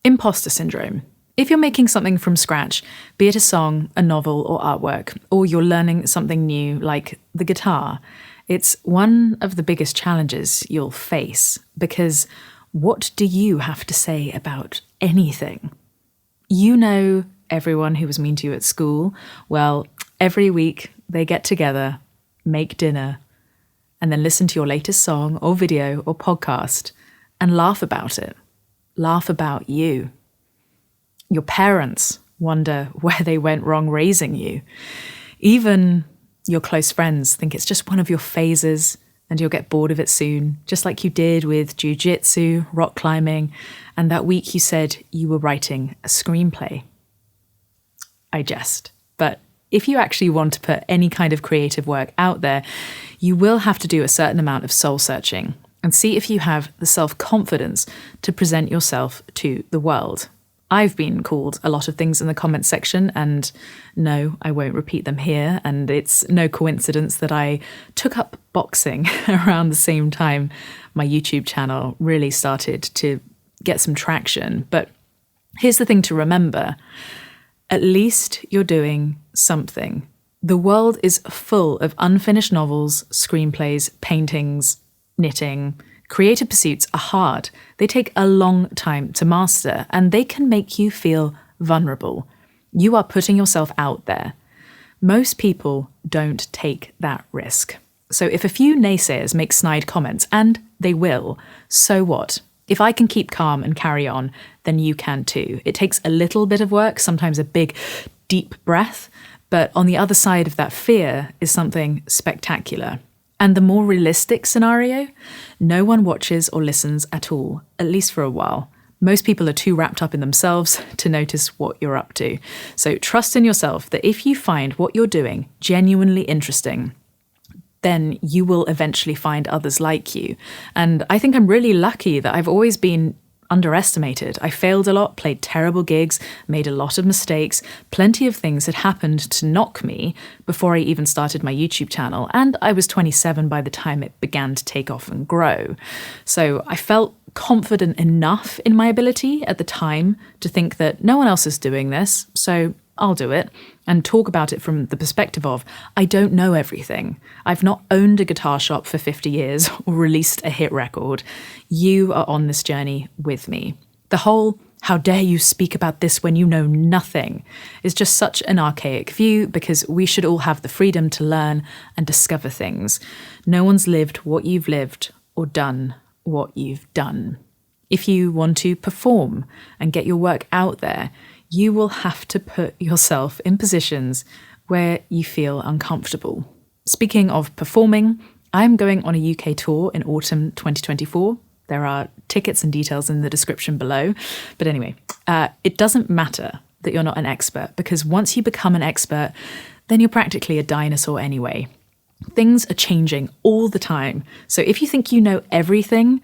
Imposter syndrome. If you're making something from scratch, be it a song, a novel, or artwork, or you're learning something new like the guitar, it's one of the biggest challenges you'll face, because what do you have to say about anything? You know everyone who was mean to you at school. Well, every week they get together, make dinner, and then listen to your latest song or video or podcast and laugh about it. Laugh about you. Your parents wonder where they went wrong raising you. Even your close friends think it's just one of your phases and you'll get bored of it soon, just like you did with jiu-jitsu, rock climbing, and that week you said you were writing a screenplay. I jest, but if you actually want to put any kind of creative work out there, you will have to do a certain amount of soul searching and see if you have the self-confidence to present yourself to the world. I've been called a lot of things in the comments section, and no, I won't repeat them here, and it's no coincidence that I took up boxing around the same time my YouTube channel really started to get some traction. But here's the thing to remember. At least you're doing something. The world is full of unfinished novels, screenplays, paintings, knitting. Creative pursuits are hard. They take a long time to master, and they can make you feel vulnerable. You are putting yourself out there. Most people don't take that risk. So if a few naysayers make snide comments, and they will, so what? If I can keep calm and carry on, then you can too. It takes a little bit of work, sometimes a big, deep breath, but on the other side of that fear is something spectacular. And the more realistic scenario, no one watches or listens at all, at least for a while. Most people are too wrapped up in themselves to notice what you're up to. So trust in yourself that if you find what you're doing genuinely interesting, then you will eventually find others like you. And I think I'm really lucky that I've always been underestimated. I failed a lot, played terrible gigs, made a lot of mistakes. Plenty of things had happened to knock me before I even started my YouTube channel, and I was 27 by the time it began to take off and grow. So I felt confident enough in my ability at the time to think that no one else is doing this, so I'll do it, and talk about it from the perspective of, I don't know everything. I've not owned a guitar shop for 50 years or released a hit record. You are on this journey with me. The whole, how dare you speak about this when you know nothing, is just such an archaic view, because we should all have the freedom to learn and discover things. No one's lived what you've lived or done what you've done. If you want to perform and get your work out there, you will have to put yourself in positions where you feel uncomfortable. Speaking of performing, I'm going on a UK tour in autumn 2024. There are tickets and details in the description below. But anyway, it doesn't matter that you're not an expert, because once you become an expert, then you're practically a dinosaur anyway. Things are changing all the time. So if you think you know everything,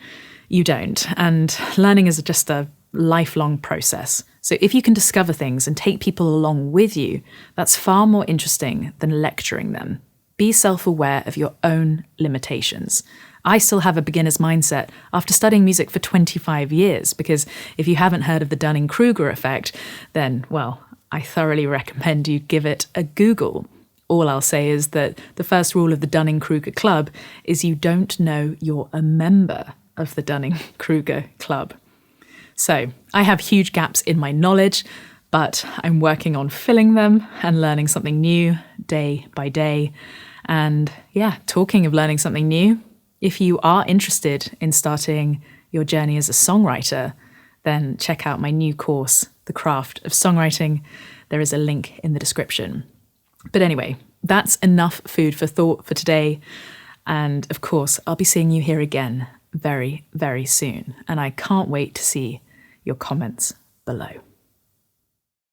you don't. And learning is just a lifelong process. So if you can discover things and take people along with you, that's far more interesting than lecturing them. Be self-aware of your own limitations. I still have a beginner's mindset after studying music for 25 years, because if you haven't heard of the Dunning-Kruger effect, then, well, I thoroughly recommend you give it a Google. All I'll say is that the first rule of the Dunning-Kruger Club is you don't know you're a member of the Dunning-Kruger Club. So I have huge gaps in my knowledge, but I'm working on filling them and learning something new day by day. And yeah, talking of learning something new, if you are interested in starting your journey as a songwriter, then check out my new course, The Craft of Songwriting. There is a link in the description. But anyway, that's enough food for thought for today. And of course, I'll be seeing you here again very, very soon. And I can't wait to see your comments below.